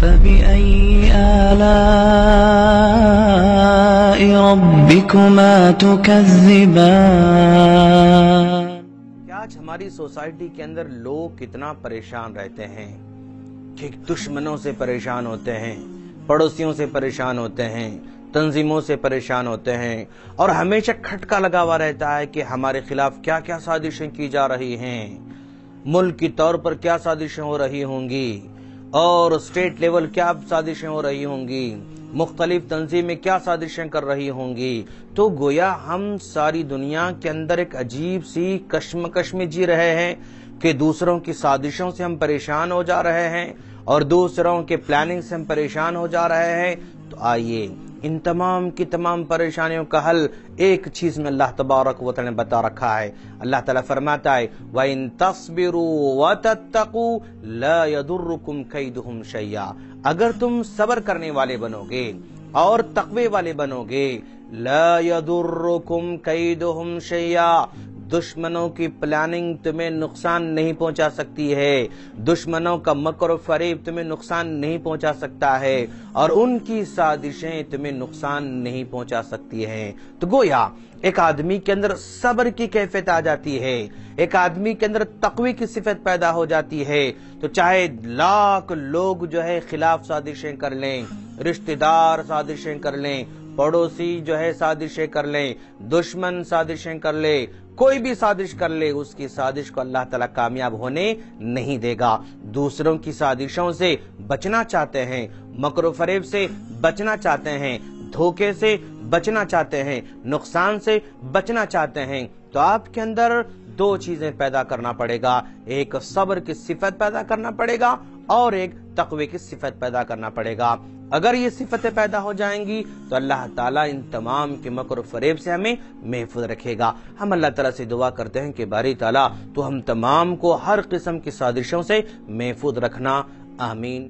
فبأي آلاء ربكما تكذبان۔ کہ آج ہماری سوسائٹی کے اندر لوگ کتنا پریشان رہتے ہیں کہ دشمنوں سے پریشان ہوتے ہیں، پڑوسیوں سے پریشان ہوتے ہیں، تنظیموں سے پریشان ہوتے ہیں، اور ہمیشہ کھٹکا لگا ہوا رہتا ہے کہ ہمارے خلاف کیا کیا سازشیں کی جا رہی ہیں، ملک کی طور پر کیا سازشیں ہو رہی ہوں گی، اور اسٹیٹ لیول کیا سازشیں ہو رہی ہوں گی، مختلف تنظیمیں کیا سازشیں کر رہی ہوں گی۔ تو گویا ہم ساری دنیا کے اندر ایک عجیب سی کشمکش میں جی رہے ہیں کہ دوسروں کی سازشوں سے ہم پریشان ہو جا رہے ہیں اور دوسروں کے پلاننگ سے ہم پریشان ہو جا رہے ہیں۔ تو آئیے ان تمام کی تمام پریشانیوں کا حل ایک چیز میں اللہ تبارک و تعالی نے بتا رکھا ہے۔ اللہ تعالیٰ فرماتا ہے وَإِن تَصْبِرُوا وَتَتَّقُوا لَا يَضُرُّكُمْ كَيْدُهُمْ شَيْئًا، اگر تم صبر کرنے والے بنو گے اور تقوی والے بنو گے، لَا يَضُرُّكُمْ كَيْدُهُمْ شَيْئًا، دشمنوں کی پلاننگ تمہیں نقصان نہیں پہنچا سکتی ہے، دشمنوں کا مکر و فریب تمہیں نقصان نہیں پہنچا سکتا ہے، اور ان کی سازشیں تمہیں نقصان نہیں پہنچا سکتی ہیں۔ تو گویا ایک آدمی کے اندر صبر کی کیفیت آ جاتی ہے، ایک آدمی کے اندر تقوی کی صفت پیدا ہو جاتی ہے، تو چاہے لاکھ لوگ جو ہے خلاف سازشیں کر لیں، رشتہ دار سازشیں کر لیں، پڑوسی جو ہے سازشیں کر لیں، دشمن سازشیں کر لے، کوئی بھی سازش کر لے، اس کی سازش کو اللہ تعالیٰ کامیاب ہونے نہیں دے گا۔ دوسروں کی سازشوں سے بچنا چاہتے ہیں، مکر و فریب سے بچنا چاہتے ہیں، دھوکے سے بچنا چاہتے ہیں، نقصان سے بچنا چاہتے ہیں، تو آپ کے اندر دو چیزیں پیدا کرنا پڑے گا، ایک صبر کی صفت پیدا کرنا پڑے گا اور ایک تقوی کی صفت پیدا کرنا پڑے گا۔ اگر یہ صفتیں پیدا ہو جائیں گی تو اللہ تعالیٰ ان تمام کے مکر و فریب سے ہمیں محفوظ رکھے گا۔ ہم اللہ تعالیٰ سے دعا کرتے ہیں کہ باری تعالیٰ تو ہم تمام کو ہر قسم کی سازشوں سے محفوظ رکھنا، آمین۔